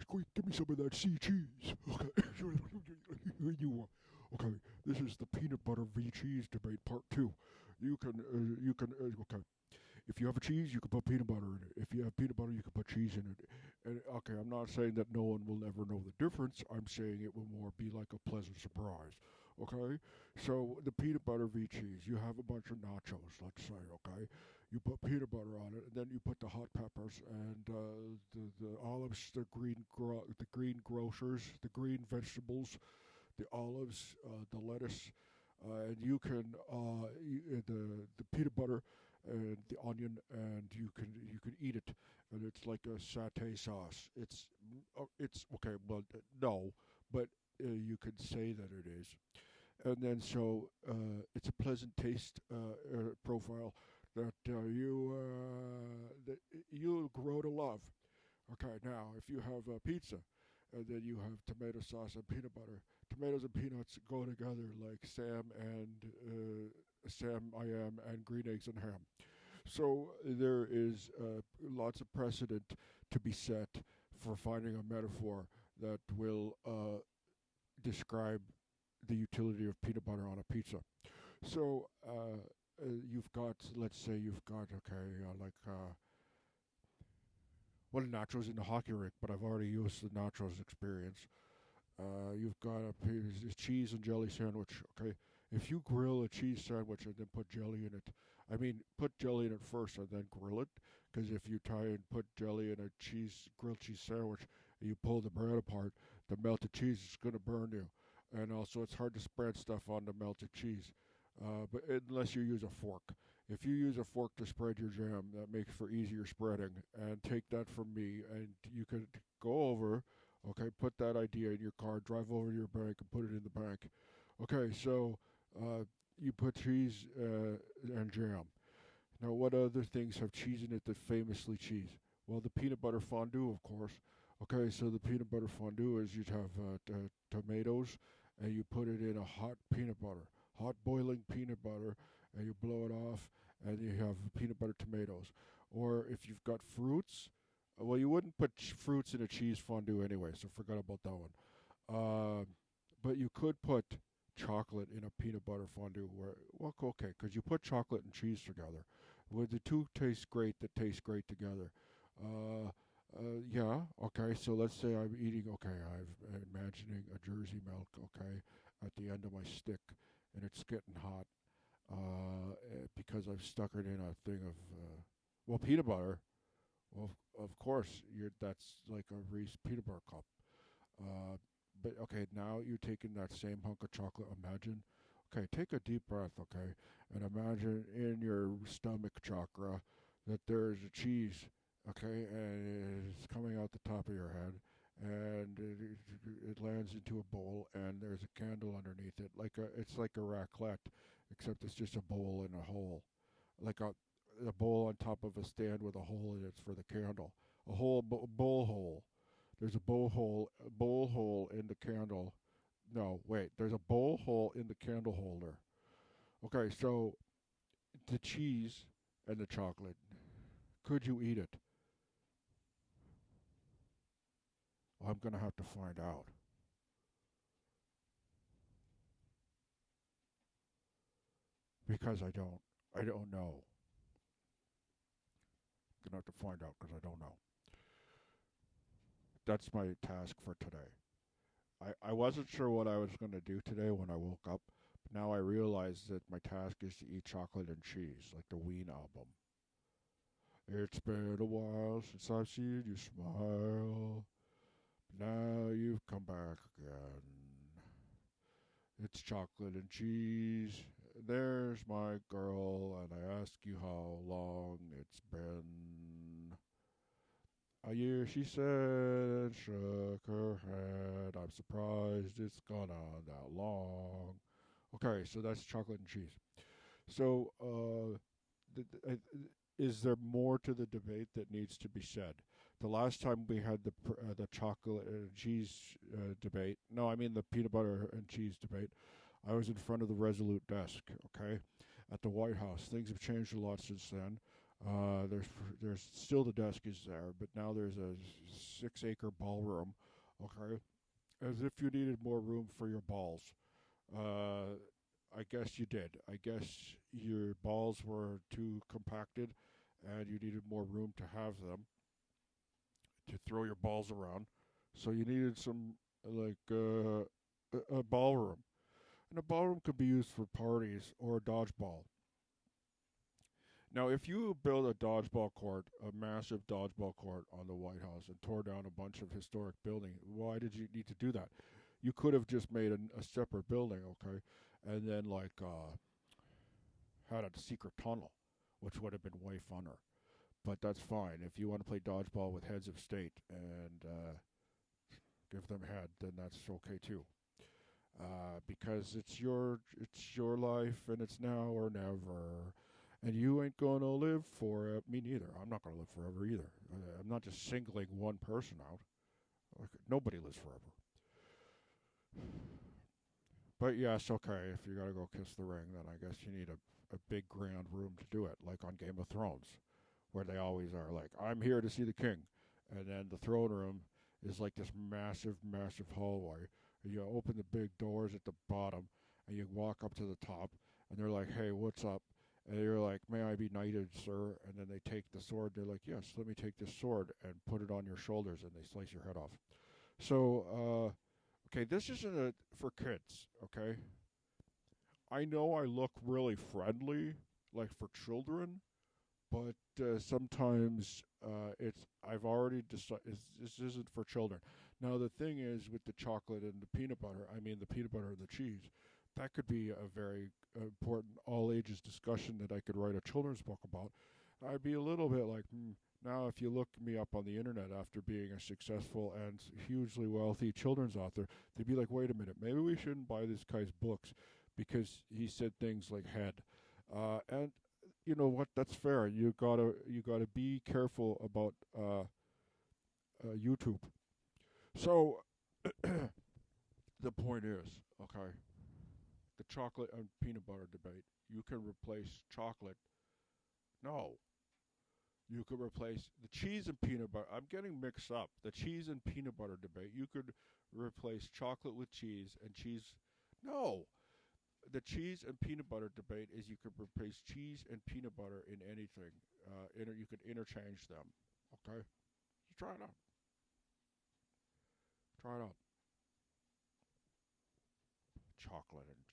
squeak, give me some of that sea cheese. Okay. Okay, this is the peanut butter v cheese debate part two. Okay. If you have a cheese, you can put peanut butter in it. If you have peanut butter, you can put cheese in it. And okay, I'm not saying that no one will ever know the difference. I'm saying it will more be like a pleasant surprise. Okay, so the peanut butter v cheese. You have a bunch of nachos, let's say. Okay, you put peanut butter on it, and then you put the hot peppers and the olives, the green grocers, the green vegetables, the olives, the lettuce, and you can the peanut butter and the onion, and you can eat it, and it's like a satay sauce. It's okay. Well, no, but you could say that it is, and then so it's a pleasant taste profile that you grow to love. Okay, now if you have pizza, and then you have tomato sauce and peanut butter, tomatoes and peanuts go together like Sam I am and green eggs and ham. So there is lots of precedent to be set for finding a metaphor that will describe the utility of peanut butter on a pizza. So you've got, let's say, you've got okay, well, nachos in the hockey rink, but I've already used the nachos experience. You've got a cheese and jelly sandwich. Okay, if you grill a cheese sandwich and then put jelly in it, I mean, put jelly in it first and then grill it. Because if you try and put jelly in a grilled cheese sandwich, and you pull the bread apart, the melted cheese is going to burn you. And also, it's hard to spread stuff on the melted cheese. But unless you use a fork, if you use a fork to spread your jam, that makes for easier spreading. And take that from me, and you could go over. Okay, put that idea in your car, drive over to your bank, and put it in the bank. Okay, so you put cheese and jam. Now, what other things have cheese in it that famously cheese? Well, the peanut butter fondue, of course. Okay, so the peanut butter fondue is you'd have tomatoes, and you put it in a hot peanut butter, hot boiling peanut butter, and you blow it off, and you have peanut butter tomatoes. Or if you've got fruits, well, you wouldn't put fruits in a cheese fondue anyway, so forget about that one. Uh, but you could put chocolate in a peanut butter fondue. Where well, okay, because you put chocolate and cheese together, where the two taste great. That taste great together. Uh, yeah, okay. So let's say I'm eating. Okay, I'm imagining a Jersey milk. Okay, at the end of my stick, and it's getting hot. Because I've stuck it in a thing of well, peanut butter. Well, of course, that's like a Reese peanut butter cup. Uh, but okay, now you're taking that same hunk of chocolate. Imagine, okay, take a deep breath, okay, and imagine in your stomach chakra that there's a cheese, okay, and it's coming out the top of your head, and it lands into a bowl, and there's a candle underneath it, it's like a raclette, except it's just a bowl in a hole, like a bowl on top of a stand with a hole in it for the candle, a whole bowl hole. There's a bowl hole in the candle. No, wait. There's a bowl hole in the candle holder. Okay, so the cheese and the chocolate. Could you eat it? Well, I'm gonna have to find out because I don't. I don't know. I'm gonna have to find out because I don't know. That's my task for today. I wasn't sure what I was going to do today when I woke up, but now I realize that my task is to eat chocolate and cheese, like the Ween album. It's been a while since I've seen you smile, but now you've come back again. It's chocolate and cheese. There's my girl, and I ask you how long it's been. A year, she said, and shook her head. I'm surprised it's gone on that long. Okay, so that's chocolate and cheese. So, is there more to the debate that needs to be said? The last time we had the chocolate and cheese debate, no, I mean the peanut butter and cheese debate, I was in front of the Resolute desk, okay, at the White House. Things have changed a lot since then. There's still the desk is there, but now there's a 6 acre ballroom. Okay, as if you needed more room for your balls. Uh, I guess you did. I guess your balls were too compacted, and you needed more room to have them to throw your balls around. So you needed some a ballroom, and a ballroom could be used for parties or a dodgeball. Now, if you build a dodgeball court, a massive dodgeball court on the White House, and tore down a bunch of historic buildings, why did you need to do that? You could have just made a separate building, okay, and then had a secret tunnel, which would have been way funner. But that's fine. If you want to play dodgeball with heads of state and give them head, then that's okay too. Because it's your life and it's now or never, and you ain't gonna live for it. Me neither. I'm not gonna live forever either. I'm not just singling one person out. Like, nobody lives forever. But yes, okay. If you gotta go kiss the ring, then I guess you need a big grand room to do it, like on Game of Thrones, where they always are like, "I'm here to see the king," and then the throne room is like this massive, massive hallway. And you open the big doors at the bottom, and you walk up to the top, and they're like, "Hey, what's up?" And you're like, "May I be knighted, sir?" And then they take the sword. They're like, "Yes, let me take this sword and put it on your shoulders," and they slice your head off. So, okay, this isn't for kids. Okay, I know I look really friendly, like for children, but sometimes it's I've already decided this isn't for children. Now the thing is with the chocolate and the peanut butter, I mean the peanut butter and the cheese, that could be a very important all ages discussion that I could write a children's book about. I'd be a little bit like, now if you look me up on the internet after being a successful and hugely wealthy children's author, they'd be like, wait a minute, maybe we shouldn't buy this guy's books because he said things like head. And you know what? That's fair. You gotta be careful about YouTube. So the point is, okay, the chocolate and peanut butter debate. You can replace chocolate. No, you could replace the cheese and peanut butter. I'm getting mixed up. The cheese and peanut butter debate. You could replace chocolate with cheese and cheese. No, the cheese and peanut butter debate is you could replace cheese and peanut butter in anything. You could interchange them. Okay, so try it out. Try it out. Chocolate and